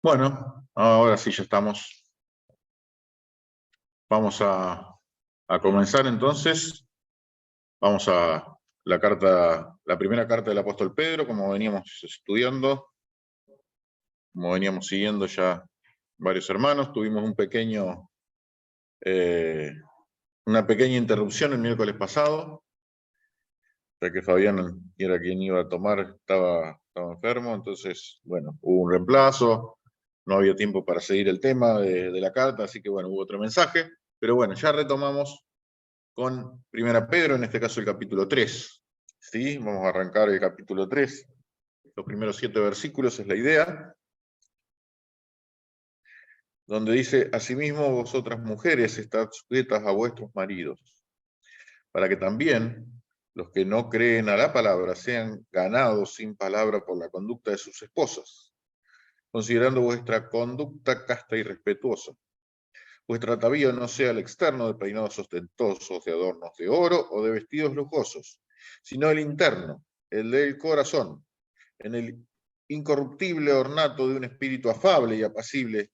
Bueno, ahora sí ya estamos. Vamos a comenzar entonces. Vamos a la primera carta del apóstol Pedro, como veníamos estudiando, como veníamos siguiendo ya varios hermanos. Tuvimos una pequeña interrupción el miércoles pasado, ya que Fabián era quien iba a tomar, estaba enfermo, entonces, bueno, hubo un reemplazo. No había tiempo para seguir el tema de la carta, así que bueno, hubo otro mensaje. Pero bueno, ya retomamos con Primera Pedro, en este caso el capítulo 3. ¿Sí? Vamos a arrancar el capítulo 3. Los primeros 7 versículos es la idea, donde dice: asimismo vosotras mujeres estad sujetas a vuestros maridos, para que también los que no creen a la palabra sean ganados sin palabra por la conducta de sus esposas, considerando vuestra conducta casta y respetuosa. Vuestro atavío no sea el externo de peinados ostentosos, de adornos de oro o de vestidos lujosos, sino el interno, el del corazón, en el incorruptible ornato de un espíritu afable y apacible,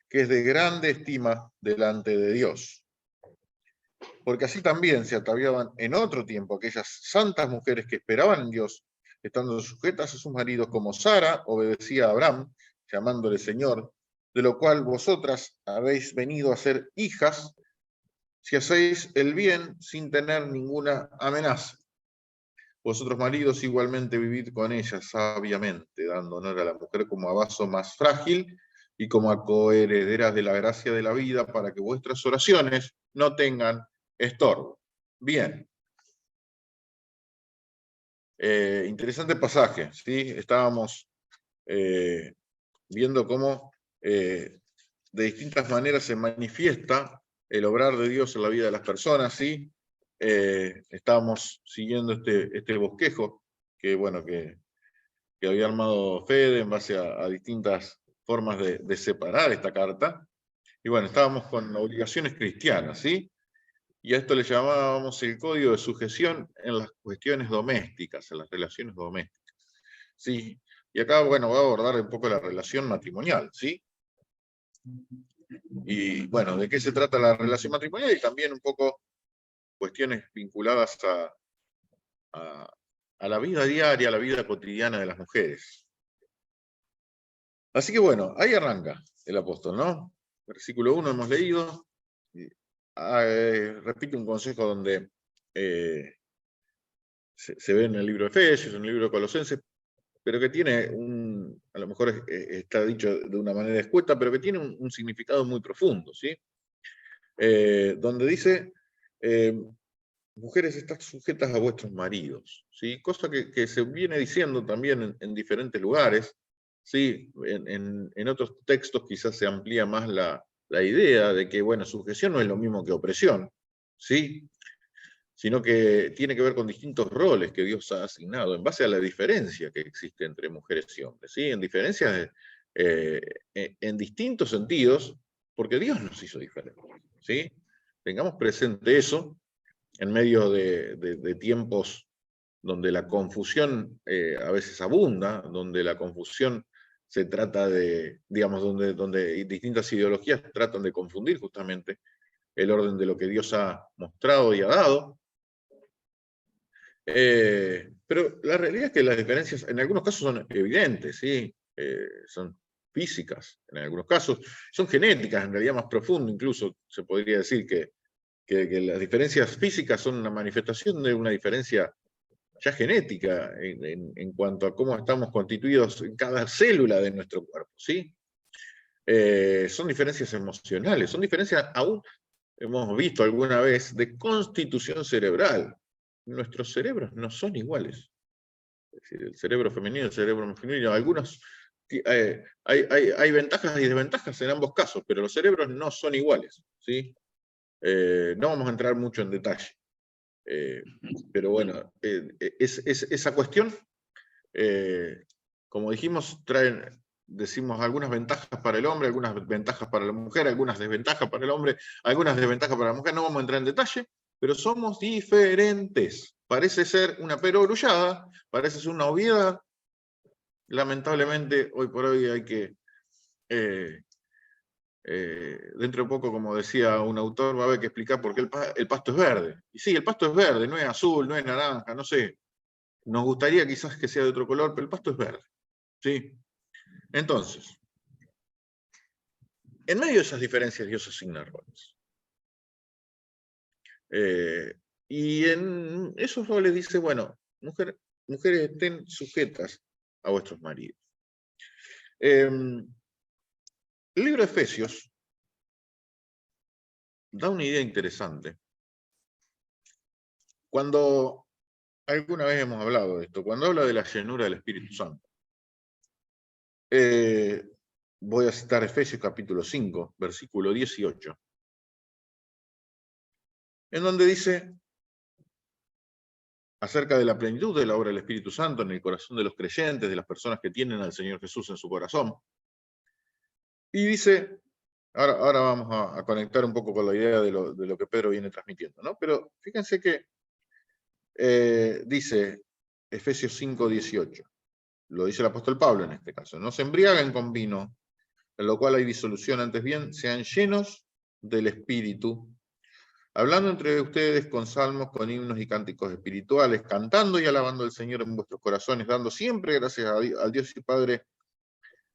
que es de grande estima delante de Dios. Porque así también se ataviaban en otro tiempo aquellas santas mujeres que esperaban en Dios, estando sujetas a sus maridos, como Sara obedecía a Abraham, llamándole Señor, de lo cual vosotras habéis venido a ser hijas, si hacéis el bien sin tener ninguna amenaza. Vosotros maridos igualmente vivid con ella sabiamente, dando honor a la mujer como a vaso más frágil y como a coherederas de la gracia de la vida, para que vuestras oraciones no tengan estorbo. Bien. Interesante pasaje, ¿sí? Estábamos viendo cómo de distintas maneras se manifiesta el obrar de Dios en la vida de las personas, ¿sí? Estábamos siguiendo este bosquejo que, bueno, que había armado Fede en base a distintas formas de separar esta carta. Y bueno, estábamos con obligaciones cristianas, ¿sí? Y a esto le llamábamos el código de sujeción en las cuestiones domésticas, en las relaciones domésticas, ¿sí? Y acá, bueno, voy a abordar un poco la relación matrimonial, ¿sí? Y bueno, ¿de qué se trata la relación matrimonial? Y también un poco cuestiones vinculadas a la vida diaria, a la vida cotidiana de las mujeres. Así que bueno, ahí arranca el apóstol, ¿no? Versículo 1 hemos leído. Repite un consejo donde se ve en el libro de Efesios, en el libro de Colosenses, pero que tiene a lo mejor está dicho de una manera escueta, pero que tiene un significado muy profundo, ¿sí? Donde dice: mujeres, están sujetas a vuestros maridos, ¿sí? Cosa que se viene diciendo también en diferentes lugares, ¿sí? En otros textos quizás se amplía más la idea de que, bueno, sujeción no es lo mismo que opresión, ¿sí? Sino que tiene que ver con distintos roles que Dios ha asignado en base a la diferencia que existe entre mujeres y hombres, ¿sí? En diferencias en distintos sentidos, porque Dios nos hizo diferentes, ¿sí? Tengamos presente eso en medio de tiempos donde la confusión a veces abunda, donde la confusión se trata de, digamos, donde distintas ideologías tratan de confundir justamente el orden de lo que Dios ha mostrado y ha dado. Pero la realidad es que las diferencias en algunos casos son evidentes, ¿sí? Son físicas, en algunos casos son genéticas, en realidad más profundo incluso se podría decir que las diferencias físicas son una manifestación de una diferencia ya genética en cuanto a cómo estamos constituidos en cada célula de nuestro cuerpo, ¿sí? Son diferencias emocionales, son diferencias aún, hemos visto alguna vez, de constitución cerebral. Nuestros cerebros no son iguales. Es decir, el cerebro femenino, el cerebro masculino, algunos hay ventajas y desventajas en ambos casos, pero los cerebros no son iguales, ¿sí? No vamos a entrar mucho en detalle. Pero bueno, esa cuestión, como dijimos, decimos algunas ventajas para el hombre, algunas ventajas para la mujer, algunas desventajas para el hombre, algunas desventajas para la mujer. No vamos a entrar en detalle, pero somos diferentes. Parece ser una perogrullada, parece ser una obviedad. Lamentablemente, hoy por hoy hay que dentro de poco, como decía un autor, va a haber que explicar por qué el pasto es verde. Y sí, el pasto es verde, no es azul, no es naranja, no sé. Nos gustaría quizás que sea de otro color, pero el pasto es verde. ¿Sí? Entonces, en medio de esas diferencias, Dios asigna roles. Y en esos roles dice, bueno, mujeres estén sujetas a vuestros maridos. El libro de Efesios da una idea interesante. Cuando, alguna vez hemos hablado de esto, cuando habla de la llenura del Espíritu Santo, voy a citar Efesios capítulo 5, versículo 18, en donde dice acerca de la plenitud de la obra del Espíritu Santo en el corazón de los creyentes, de las personas que tienen al Señor Jesús en su corazón. Y dice, ahora vamos a conectar un poco con la idea de lo que Pedro viene transmitiendo, ¿no? Pero fíjense que dice Efesios 5, 18, lo dice el apóstol Pablo en este caso, no se embriaguen con vino, en lo cual hay disolución, antes bien, sean llenos del Espíritu, hablando entre ustedes con salmos, con himnos y cánticos espirituales, cantando y alabando al Señor en vuestros corazones, dando siempre gracias al Dios y Padre,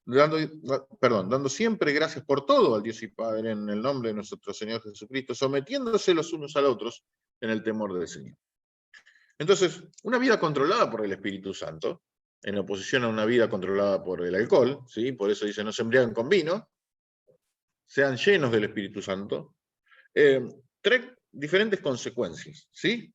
dando siempre gracias por todo al Dios y Padre en el nombre de nuestro Señor Jesucristo, sometiéndose los unos a los otros en el temor del Señor. Entonces, una vida controlada por el Espíritu Santo, en oposición a una vida controlada por el alcohol, ¿sí? Por eso dice, no se embriaguen con vino, sean llenos del Espíritu Santo, trae diferentes consecuencias, ¿sí?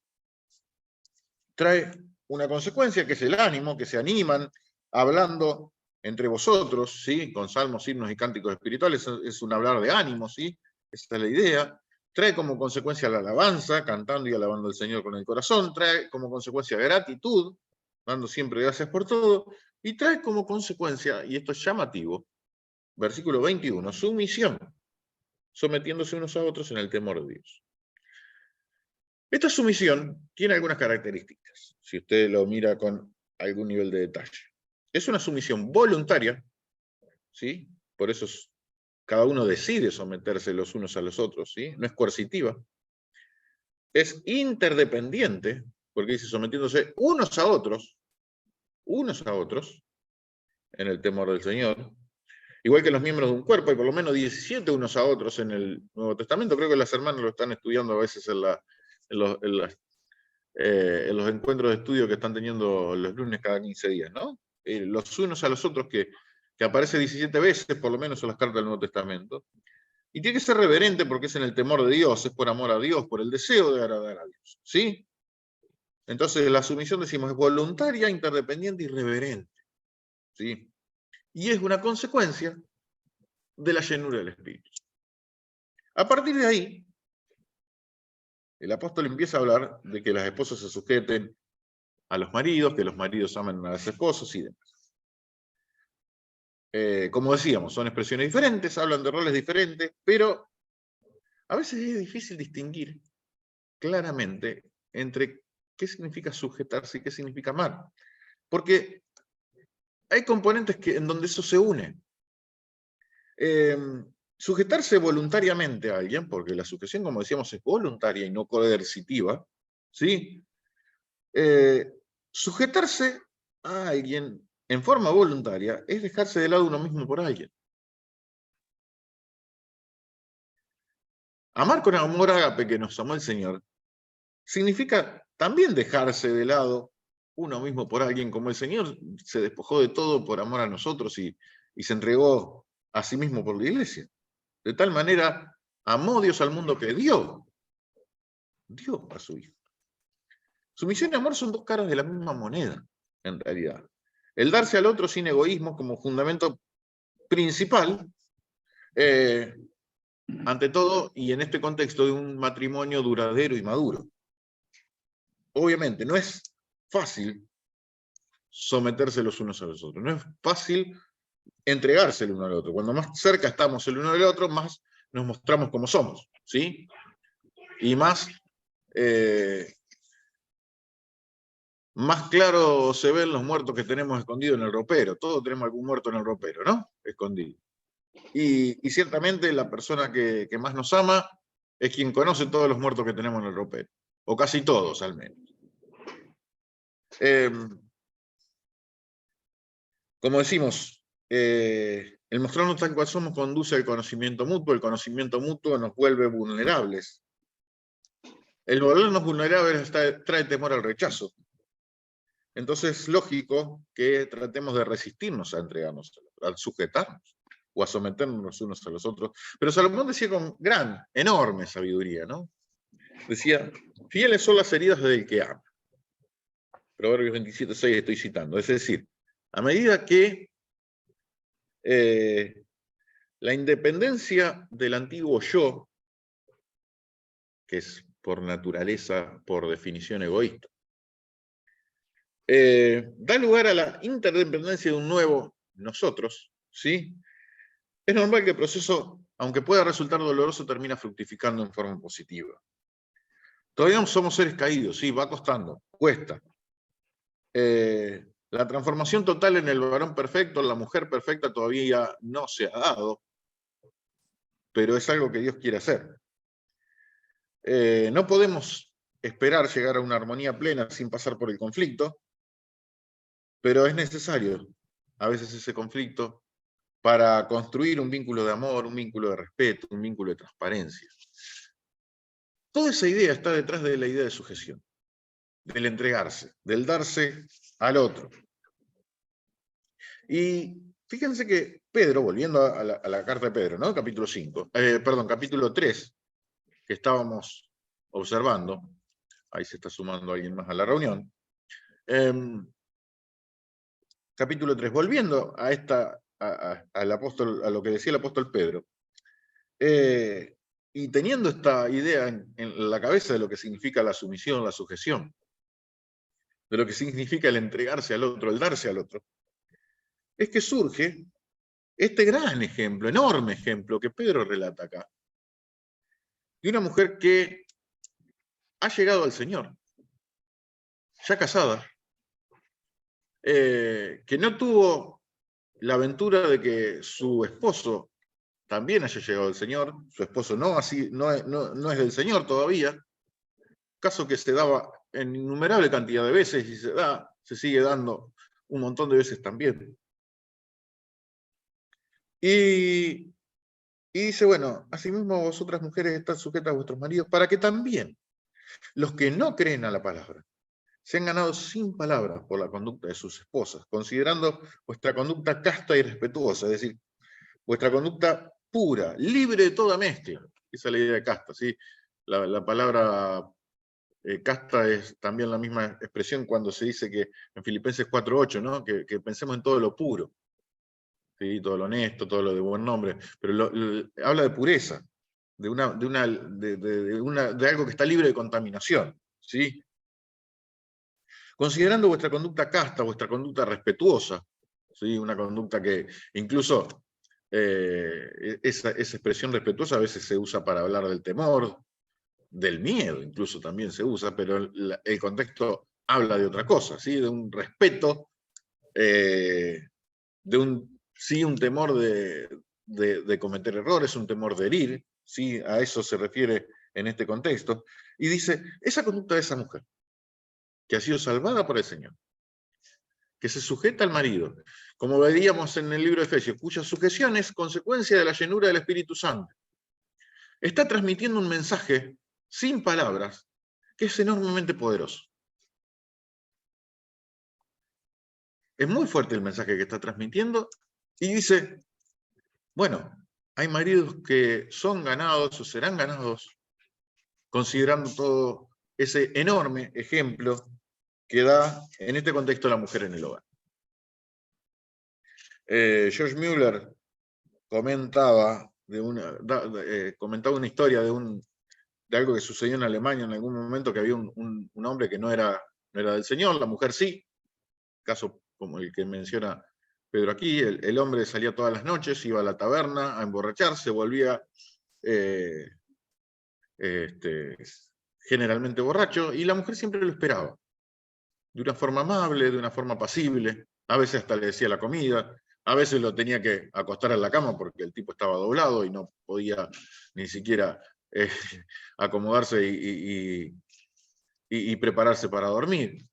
Trae una consecuencia que es el ánimo, que se animan hablando entre vosotros, ¿sí? Con salmos, himnos y cánticos espirituales, es un hablar de ánimo, ¿sí? Esta es la idea. Trae como consecuencia la alabanza, cantando y alabando al Señor con el corazón. Trae como consecuencia gratitud, dando siempre gracias por todo. Y trae como consecuencia, y esto es llamativo, versículo 21, sumisión, sometiéndose unos a otros en el temor de Dios. Esta sumisión tiene algunas características, si usted lo mira con algún nivel de detalle. Es una sumisión voluntaria, ¿sí? Por eso cada uno decide someterse los unos a los otros, ¿sí? No es coercitiva. Es interdependiente, porque dice sometiéndose unos a otros, en el temor del Señor. Igual que los miembros de un cuerpo, hay por lo menos 17 unos a otros en el Nuevo Testamento. Creo que las hermanas lo están estudiando a veces en los encuentros de estudio que están teniendo los lunes cada 15 días, ¿no? Los unos a los otros que aparece 17 veces, por lo menos, en las cartas del Nuevo Testamento. Y tiene que ser reverente porque es en el temor de Dios, es por amor a Dios, por el deseo de agradar a Dios, ¿sí? Entonces la sumisión, decimos, es voluntaria, interdependiente y reverente, ¿sí? Y es una consecuencia de la llenura del Espíritu. A partir de ahí, el apóstol empieza a hablar de que las esposas se sujeten a los maridos, que los maridos amen a las esposas y demás. Como decíamos, son expresiones diferentes, hablan de roles diferentes, pero a veces es difícil distinguir claramente entre qué significa sujetarse y qué significa amar. Porque hay componentes en donde eso se une. Sujetarse voluntariamente a alguien, porque la sujeción, como decíamos, es voluntaria y no coercitiva, ¿sí? Sujetarse a alguien en forma voluntaria es dejarse de lado uno mismo por alguien. Amar con amor ágape que nos amó el Señor significa también dejarse de lado uno mismo por alguien, como el Señor se despojó de todo por amor a nosotros y se entregó a sí mismo por la iglesia. De tal manera amó Dios al mundo que dio a su Hijo. Sumisión y amor son dos caras de la misma moneda, en realidad. El darse al otro sin egoísmo como fundamento principal, ante todo, y en este contexto de un matrimonio duradero y maduro. Obviamente, no es fácil someterse los unos a los otros, no es fácil entregarse el uno al otro. Cuando más cerca estamos el uno del otro, más nos mostramos como somos, ¿sí? Y más claro se ven los muertos que tenemos escondidos en el ropero. Todos tenemos algún muerto en el ropero, ¿no? Escondido. Y ciertamente la persona que más nos ama es quien conoce todos los muertos que tenemos en el ropero, o casi todos al menos. Como decimos, el mostrarnos tal cual somos conduce al conocimiento mutuo, el conocimiento mutuo nos vuelve vulnerables. El volvernos vulnerables trae temor al rechazo. Entonces es lógico que tratemos de resistirnos a entregarnos, a sujetarnos o a someternos los unos a los otros. Pero Salomón decía con gran, enorme sabiduría, ¿no? Decía, fieles son las heridas del que ama. Proverbios 27:6 estoy citando. Es decir, a medida que la independencia del antiguo yo, que es por naturaleza, por definición egoísta, da lugar a la interdependencia de un nuevo nosotros, ¿sí? Es normal que el proceso, aunque pueda resultar doloroso, termina fructificando en forma positiva. Todavía no somos seres caídos, sí, va costando, cuesta. La transformación total en el varón perfecto, en la mujer perfecta, todavía no se ha dado, pero es algo que Dios quiere hacer. No podemos esperar llegar a una armonía plena sin pasar por el conflicto, pero es necesario a veces ese conflicto para construir un vínculo de amor, un vínculo de respeto, un vínculo de transparencia. Toda esa idea está detrás de la idea de sujeción, del entregarse, del darse al otro. Y fíjense que Pedro, volviendo a la carta de Pedro, ¿no? Capítulo 3, que estábamos observando, ahí se está sumando alguien más a la reunión, capítulo 3, volviendo al apóstol, a lo que decía el apóstol Pedro, y teniendo esta idea en la cabeza de lo que significa la sumisión, la sujeción, de lo que significa el entregarse al otro, el darse al otro, es que surge este gran ejemplo, enorme ejemplo que Pedro relata acá, de una mujer que ha llegado al Señor, ya casada, que no tuvo la aventura de que su esposo también haya llegado al Señor, su esposo no es del Señor todavía, caso que se daba en innumerable cantidad de veces y se sigue dando un montón de veces también. Y dice, bueno, asimismo vosotras mujeres estad sujetas a vuestros maridos, para que también los que no creen a la palabra sean ganados sin palabras por la conducta de sus esposas, considerando vuestra conducta casta y respetuosa, es decir, vuestra conducta pura, libre de toda mezcla. Esa es la idea de casta, ¿sí? La palabra casta es también la misma expresión cuando se dice que en Filipenses 4:8, ¿no? Que pensemos en todo lo puro, ¿sí? Todo lo honesto, todo lo de buen nombre, pero habla de pureza, de algo que está libre de contaminación, ¿sí? Considerando vuestra conducta casta, vuestra conducta respetuosa, ¿sí? Una conducta que incluso esa expresión respetuosa a veces se usa para hablar del temor, del miedo, incluso también se usa, pero el contexto habla de otra cosa, ¿sí? De un respeto, sí, un temor de cometer errores, un temor de herir, ¿sí? A eso se refiere en este contexto. Y dice, esa conducta de esa mujer, que ha sido salvada por el Señor, que se sujeta al marido, como veíamos en el libro de Efesios, cuya sujeción es consecuencia de la llenura del Espíritu Santo, está transmitiendo un mensaje sin palabras que es enormemente poderoso. Es muy fuerte el mensaje que está transmitiendo y dice, bueno, hay maridos que son ganados o serán ganados considerando todo ese enorme ejemplo que da en este contexto la mujer en el hogar. George Mueller comentaba una historia de algo que sucedió en Alemania en algún momento, que había un hombre que no era del Señor, la mujer sí, caso como el que menciona Pedro aquí, el hombre salía todas las noches, iba a la taberna a emborracharse, volvía generalmente borracho, y la mujer siempre lo esperaba, de una forma amable, de una forma pasible, a veces hasta le decía la comida, A veces lo tenía que acostar en la cama porque el tipo estaba doblado y no podía ni siquiera acomodarse y prepararse para dormir.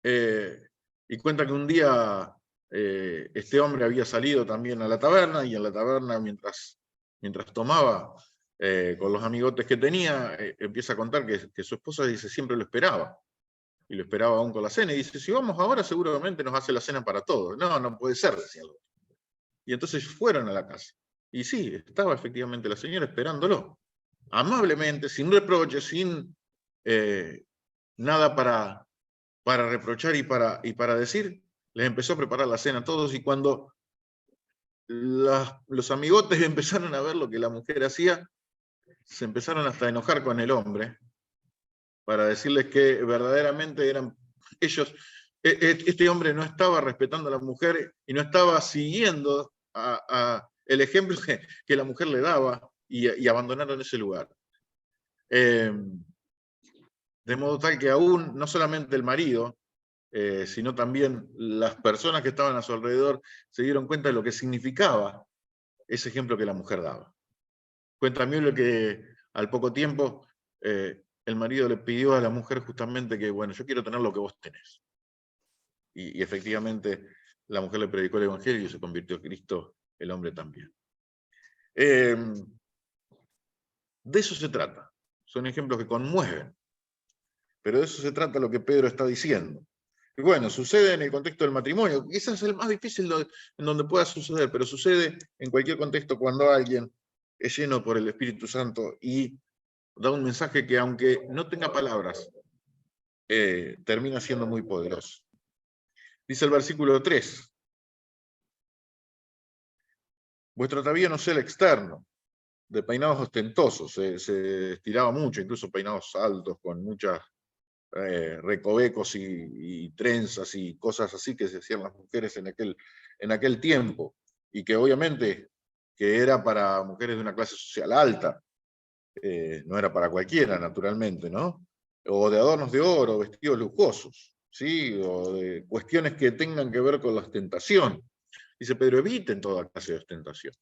Y cuenta que un día este hombre había salido también a la taberna, y en la taberna, mientras tomaba con los amigotes que tenía, empieza a contar que su esposa, dice, siempre lo esperaba. Y lo esperaba aún con la cena. Y dice, si vamos ahora seguramente nos hace la cena para todos. No, no puede ser, decía el otro. Y entonces fueron a la casa. Y sí, estaba efectivamente la señora esperándolo. Amablemente, sin reproches, sin nada para reprochar y para decir, les empezó a preparar la cena a todos. Y cuando los amigotes empezaron a ver lo que la mujer hacía, se empezaron hasta a enojar con el hombre, para decirles que verdaderamente eran ellos, este hombre no estaba respetando a la mujer y no estaba siguiendo el ejemplo que la mujer le daba, y abandonaron ese lugar. De modo tal que aún, no solamente el marido, sino también las personas que estaban a su alrededor se dieron cuenta de lo que significaba ese ejemplo que la mujer daba. Cuenta Müller que al poco tiempo el marido le pidió a la mujer justamente que, bueno, yo quiero tener lo que vos tenés. Y efectivamente la mujer le predicó el evangelio y se convirtió en Cristo, el hombre también. De eso se trata. Son ejemplos que conmueven. Pero de eso se trata lo que Pedro está diciendo. Y bueno, sucede en el contexto del matrimonio. Quizás es el más difícil en donde pueda suceder, pero sucede en cualquier contexto cuando alguien es lleno por el Espíritu Santo y da un mensaje que, aunque no tenga palabras, termina siendo muy poderoso. Dice el versículo 3. Vuestro atavío no sea el externo, de peinados ostentosos. Se estiraba mucho, incluso peinados altos, con muchas recovecos y trenzas y cosas así que se hacían las mujeres en aquel tiempo, y que obviamente que era para mujeres de una clase social alta, no era para cualquiera, naturalmente, ¿no? O de adornos de oro, vestidos lujosos, ¿sí? O de cuestiones que tengan que ver con la ostentación. Dice Pedro, eviten toda clase de ostentación.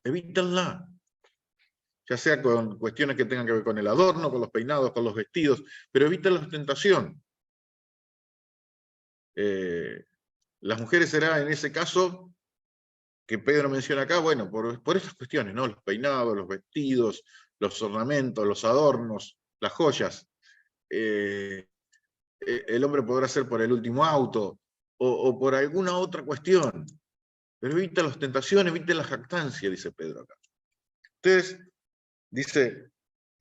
Evítenla. Ya sea con cuestiones que tengan que ver con el adorno, con los peinados, con los vestidos, pero eviten la ostentación. Las mujeres será en ese caso que Pedro menciona acá, bueno, por estas cuestiones, ¿no? Los peinados, los vestidos, los ornamentos, los adornos, las joyas. El hombre podrá ser por el último auto o por alguna otra cuestión, pero evita la ostentación, evita la jactancia, dice Pedro acá. Entonces, dice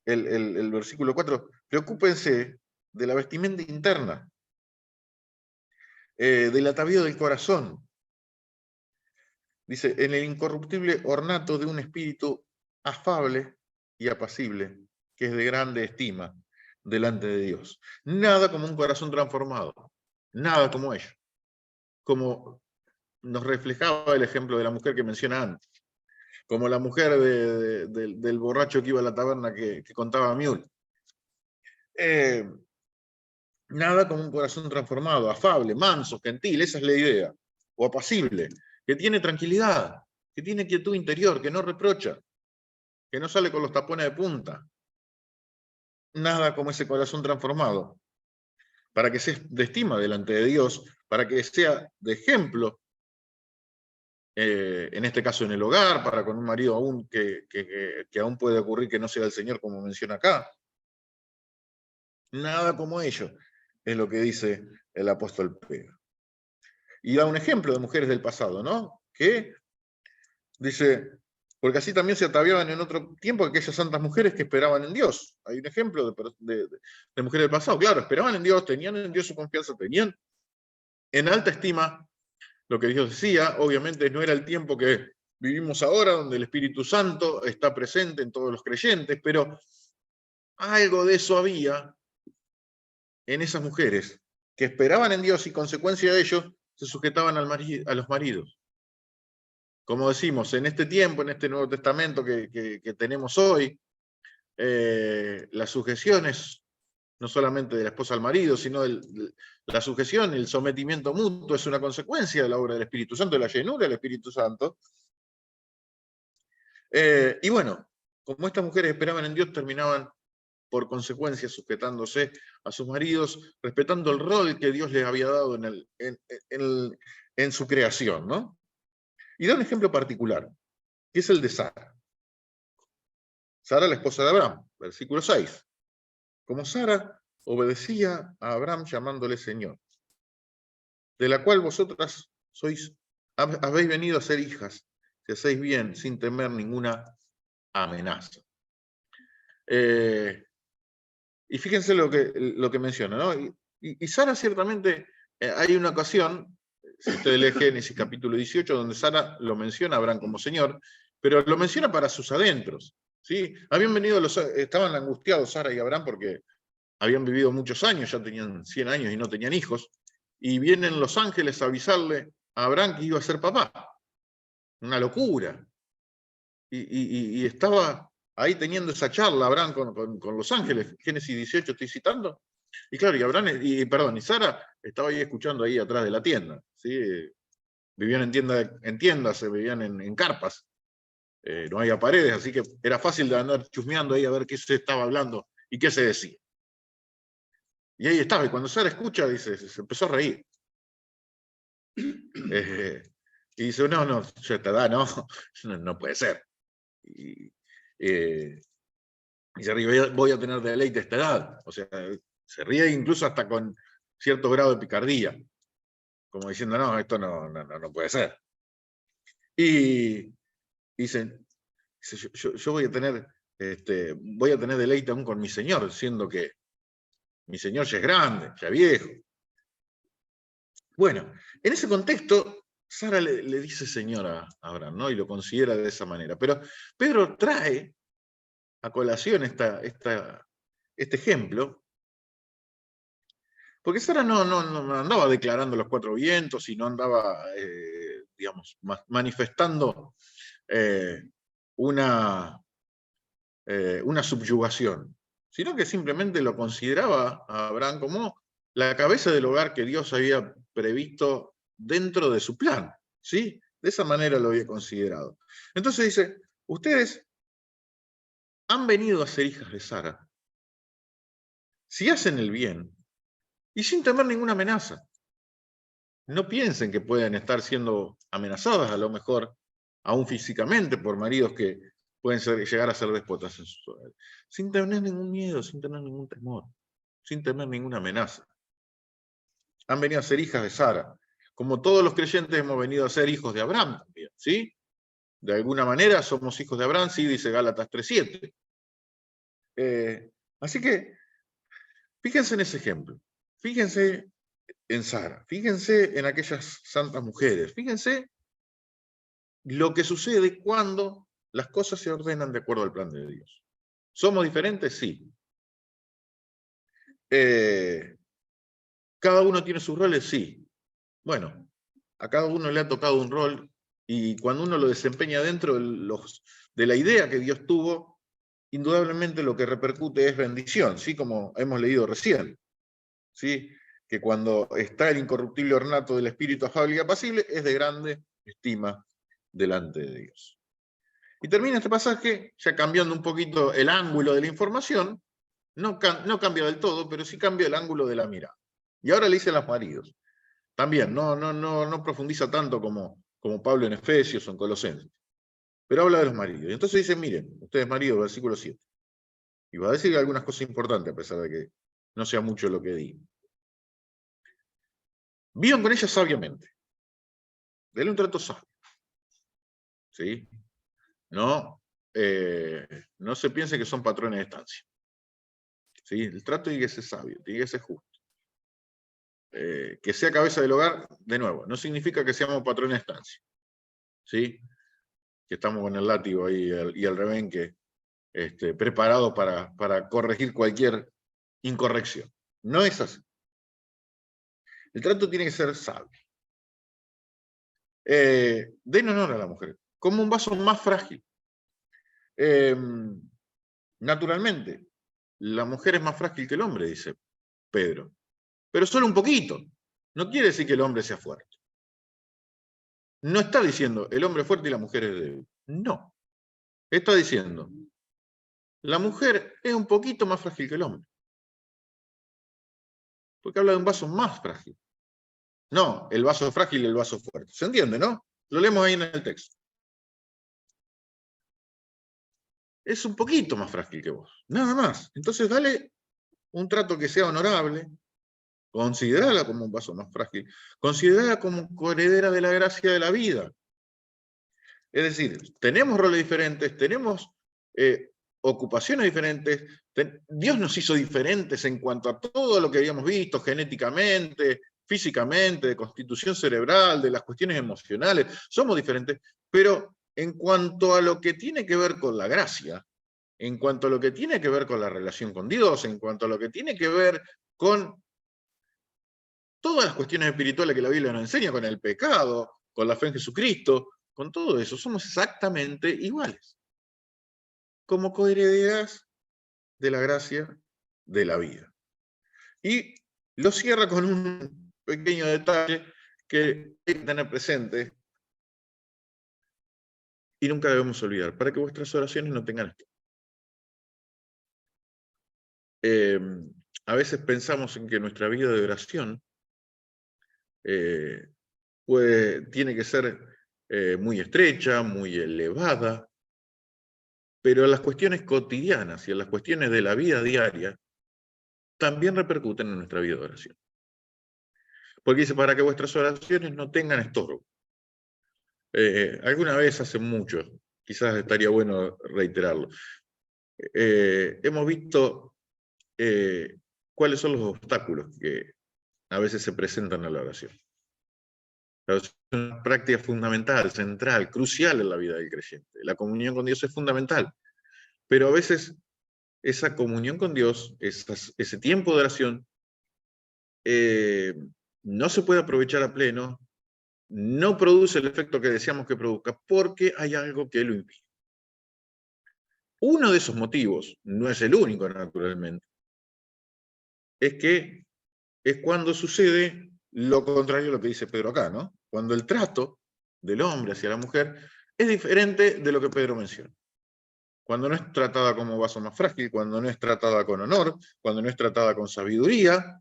el versículo 4, preocúpense de la vestimenta interna, del atavío del corazón. Dice, en el incorruptible ornato de un espíritu afable y apacible, que es de grande estima delante de Dios. Nada como un corazón transformado, nada como ello. Como nos reflejaba el ejemplo de la mujer que menciona antes, como la mujer del borracho que iba a la taberna que contaba Müller. Nada como un corazón transformado, afable, manso, gentil, esa es la idea, o apacible, que tiene tranquilidad, que tiene quietud interior, que no reprocha, que no sale con los tapones de punta. Nada como ese corazón transformado, para que sea de estima delante de Dios, para que sea de ejemplo, en este caso en el hogar, para con un marido aún que aún puede ocurrir que no sea el Señor, como menciona acá. Nada como ello, es lo que dice el apóstol Pedro. Y da un ejemplo de mujeres del pasado, ¿no? Que dice, porque así también se ataviaban en otro tiempo aquellas santas mujeres que esperaban en Dios. Hay un ejemplo de mujeres del pasado, claro, esperaban en Dios, tenían en Dios su confianza, tenían en alta estima lo que Dios decía. Obviamente no era el tiempo que vivimos ahora, donde el Espíritu Santo está presente en todos los creyentes, pero algo de eso había en esas mujeres que esperaban en Dios y, consecuencia de ello, se sujetaban a los maridos. Como decimos, en este tiempo, en este Nuevo Testamento que tenemos hoy, la sujeción no solamente de la esposa al marido, sino la sujeción, el sometimiento mutuo, es una consecuencia de la obra del Espíritu Santo, de la llenura del Espíritu Santo. Y bueno, como estas mujeres esperaban en Dios, terminaban por consecuencia sujetándose a sus maridos, respetando el rol que Dios les había dado en su creación, ¿no? Y da un ejemplo particular, que es el de Sara. Sara, la esposa de Abraham, versículo 6. Como Sara obedecía a Abraham llamándole Señor, de la cual vosotras habéis venido a ser hijas, si hacéis bien, sin temer ninguna amenaza. Y fíjense lo que menciona, ¿no? Y Sara ciertamente, hay una ocasión, si ustedes leen Génesis capítulo 18, donde Sara lo menciona a Abraham como Señor, pero lo menciona para sus adentros, ¿sí? Estaban angustiados Sara y Abraham porque habían vivido muchos años, ya tenían 100 años y no tenían hijos, y vienen los ángeles a avisarle a Abraham que iba a ser papá. Una locura. Y estaba ahí teniendo esa charla Abraham con los ángeles, Génesis 18 estoy citando, y claro, y Sara estaba ahí escuchando ahí atrás de la tienda, ¿sí? Vivían en tiendas, vivían en carpas, no había paredes, así que era fácil de andar chusmeando ahí a ver qué se estaba hablando y qué se decía. Y ahí estaba, y cuando Sara escucha, dice, se empezó a reír. Y dice, no, ya te da, no puede ser. Y se ríe, voy a tener deleite a esta edad. O sea, se ríe incluso hasta con cierto grado de picardía, como diciendo, no, esto no puede ser. Y dice, yo voy a tener deleite aún con mi Señor, siendo que mi Señor ya es grande, ya viejo. Bueno, en ese contexto, Sara le dice Señor a Abraham, ¿no? Y lo considera de esa manera. Pero Pedro trae a colación este ejemplo, porque Sara no andaba declarando los cuatro vientos y no andaba, digamos, manifestando una subyugación, sino que simplemente lo consideraba a Abraham como la cabeza del hogar que Dios había previsto dentro de su plan, ¿sí? De esa manera lo había considerado. Entonces dice, ustedes han venido a ser hijas de Sara, si hacen el bien, y sin temer ninguna amenaza. No piensen que pueden estar siendo amenazadas, a lo mejor, aún físicamente, por maridos que pueden llegar a ser déspotas en sus hogares, sin tener ningún miedo, sin tener ningún temor, sin tener ninguna amenaza. Han venido a ser hijas de Sara, como todos los creyentes hemos venido a ser hijos de Abraham también, ¿sí? De alguna manera somos hijos de Abraham, sí, dice Gálatas 3:7. Así que, fíjense en ese ejemplo, fíjense en Sara, fíjense en aquellas santas mujeres, fíjense lo que sucede cuando las cosas se ordenan de acuerdo al plan de Dios. ¿Somos diferentes? Sí. ¿Cada uno tiene sus roles? Sí. Bueno, a cada uno le ha tocado un rol y cuando uno lo desempeña dentro de la idea que Dios tuvo, indudablemente lo que repercute es bendición, ¿sí? Como hemos leído recién, ¿sí? Que cuando está el incorruptible ornato del espíritu afable y apacible, es de grande estima delante de Dios. Y termina este pasaje ya cambiando un poquito el ángulo de la información, no cambia del todo, pero sí cambia el ángulo de la mirada. Y ahora le dice a los maridos. También, no profundiza tanto como Pablo en Efesios o en Colosenses, pero habla de los maridos. Y entonces dice, miren, ustedes maridos, versículo 7. Y va a decir algunas cosas importantes, a pesar de que no sea mucho lo que diga. Vivan con ellas sabiamente. Denle un trato sabio. ¿Sí? No se piense que son patrones de estancia. ¿Sí? El trato tiene que ser sabio, tiene que ser justo. Que sea cabeza del hogar, de nuevo, no significa que seamos patrones de estancia. ¿Sí? Que estamos con el látigo ahí y el rebenque preparado para corregir cualquier incorrección. No es así. El trato tiene que ser sabio. Den honor a la mujer, como un vaso más frágil. Naturalmente, la mujer es más frágil que el hombre, dice Pedro. Pero solo un poquito. No quiere decir que el hombre sea fuerte. No está diciendo el hombre es fuerte y la mujer es débil. No. Está diciendo la mujer es un poquito más frágil que el hombre. Porque habla de un vaso más frágil. No, el vaso frágil y el vaso fuerte. ¿Se entiende, no? Lo leemos ahí en el texto. Es un poquito más frágil que vos. Nada más. Entonces dale un trato que sea honorable. Considerala como un vaso más frágil. Considerala como coheredera de la gracia de la vida. Es decir, tenemos roles diferentes, tenemos ocupaciones diferentes. Dios nos hizo diferentes en cuanto a todo lo que habíamos visto genéticamente, físicamente, de constitución cerebral, de las cuestiones emocionales. Somos diferentes, pero en cuanto a lo que tiene que ver con la gracia, en cuanto a lo que tiene que ver con la relación con Dios, en cuanto a lo que tiene que ver con todas las cuestiones espirituales que la Biblia nos enseña, con el pecado, con la fe en Jesucristo, con todo eso, somos exactamente iguales, como coherederas de la gracia de la vida. Y lo cierra con un pequeño detalle que hay que tener presente y nunca debemos olvidar, para que vuestras oraciones no tengan esto. A veces pensamos en que nuestra vida de oración tiene que ser muy estrecha, muy elevada, pero las cuestiones cotidianas y en las cuestiones de la vida diaria también repercuten en nuestra vida de oración. Porque dice, para que vuestras oraciones no tengan estorbo. Alguna vez, hace mucho, quizás estaría bueno reiterarlo, hemos visto cuáles son los obstáculos que a veces se presentan a la oración. La oración es una práctica fundamental, central, crucial en la vida del creyente. La comunión con Dios es fundamental, pero a veces esa comunión con Dios, ese tiempo de oración, no se puede aprovechar a pleno, no produce el efecto que deseamos que produzca, porque hay algo que lo impide. Uno de esos motivos, no es el único naturalmente, es que es cuando sucede lo contrario a lo que dice Pedro acá, ¿no? Cuando el trato del hombre hacia la mujer es diferente de lo que Pedro menciona. Cuando no es tratada como vaso más frágil, cuando no es tratada con honor, cuando no es tratada con sabiduría,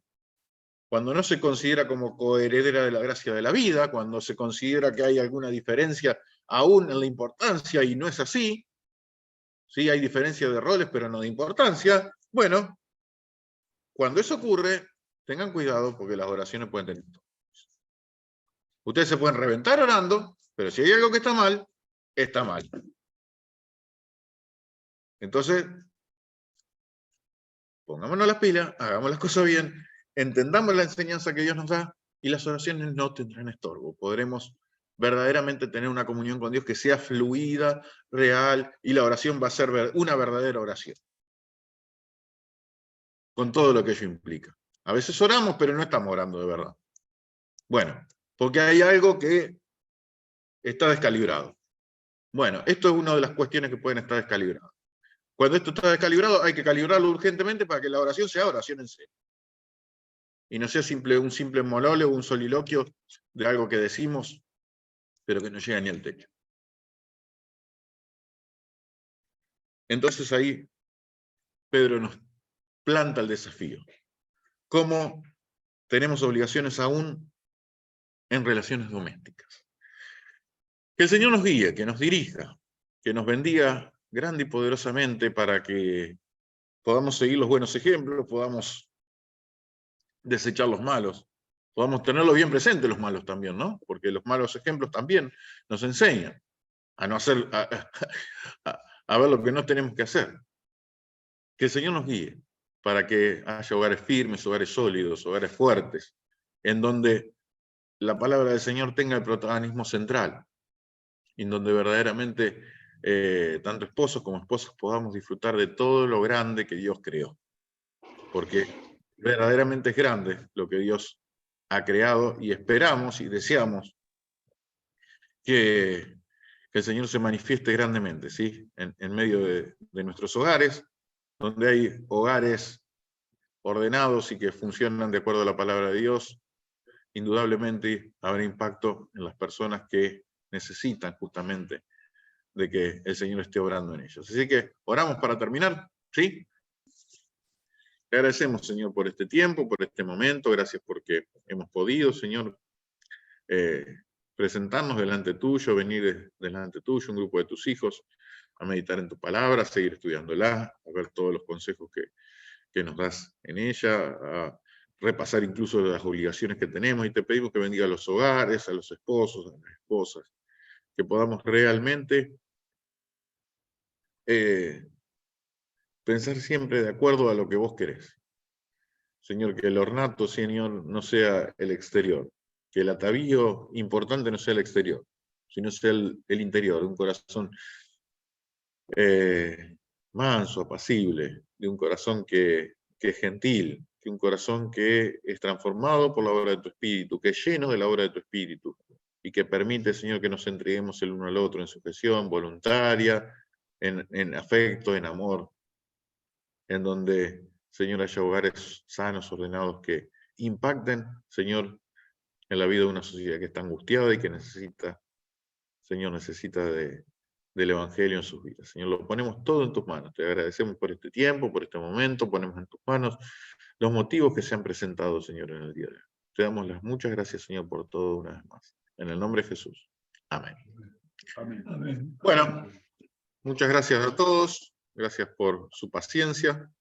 cuando no se considera como coheredera de la gracia de la vida, cuando se considera que hay alguna diferencia aún en la importancia y no es así, ¿sí? Hay diferencia de roles pero no de importancia. Bueno, cuando eso ocurre, tengan cuidado porque las oraciones pueden tener todo. Ustedes se pueden reventar orando, pero si hay algo que está mal, está mal. Entonces, pongámonos las pilas, hagamos las cosas bien, entendamos la enseñanza que Dios nos da y las oraciones no tendrán estorbo. Podremos verdaderamente tener una comunión con Dios que sea fluida, real, y la oración va a ser una verdadera oración. Con todo lo que ello implica. A veces oramos, pero no estamos orando de verdad. Bueno, porque hay algo que está descalibrado. Bueno, esto es una de las cuestiones que pueden estar descalibradas. Cuando esto está descalibrado, hay que calibrarlo urgentemente para que la oración sea oración en serio. Y no sea un simple monólogo, un soliloquio de algo que decimos, pero que no llega ni al techo. Entonces ahí Pedro nos planta el desafío. ¿Cómo tenemos obligaciones aún en relaciones domésticas? Que el Señor nos guíe, que nos dirija, que nos bendiga grande y poderosamente para que podamos seguir los buenos ejemplos, podamos desechar los malos, podamos tenerlo bien presente los malos también, ¿no? Porque los malos ejemplos también nos enseñan a no hacer, a ver lo que no tenemos que hacer. Que el Señor nos guíe para que haya hogares firmes, hogares sólidos, hogares fuertes, en donde la palabra del Señor tenga el protagonismo central, en donde verdaderamente tanto esposos como esposas podamos disfrutar de todo lo grande que Dios creó. Porque verdaderamente es grande lo que Dios ha creado y esperamos y deseamos que el Señor se manifieste grandemente, ¿sí? En medio de nuestros hogares, donde hay hogares ordenados y que funcionan de acuerdo a la palabra de Dios, indudablemente habrá impacto en las personas que necesitan justamente de que el Señor esté obrando en ellos. Así que oramos para terminar, ¿sí? Te agradecemos, Señor, por este tiempo, por este momento. Gracias porque hemos podido, Señor, presentarnos delante tuyo, venir delante tuyo, un grupo de tus hijos, a meditar en tu palabra, a seguir estudiándola, a ver todos los consejos que nos das en ella, a repasar incluso las obligaciones que tenemos, y te pedimos que bendiga a los hogares, a los esposos, a las esposas, que podamos realmente pensar siempre de acuerdo a lo que vos querés. Señor, que el ornato, Señor, no sea el exterior, que el atavío importante no sea el exterior, sino sea el interior, un corazón manso, apacible, de un corazón que es gentil, que un corazón que es transformado por la obra de tu Espíritu, que es lleno de la obra de tu Espíritu, y que permite, Señor, que nos entreguemos el uno al otro en sujeción voluntaria, en afecto, en amor, en donde, Señor, haya hogares sanos, ordenados, que impacten, Señor, en la vida de una sociedad que está angustiada y que necesita, Señor, necesita del Evangelio en sus vidas. Señor, lo ponemos todo en tus manos. Te agradecemos por este tiempo, por este momento. Ponemos en tus manos los motivos que se han presentado, Señor, en el día de hoy. Te damos las muchas gracias, Señor, por todo una vez más. En el nombre de Jesús. Amén. Amén. Amén. Bueno, muchas gracias a todos. Gracias por su paciencia.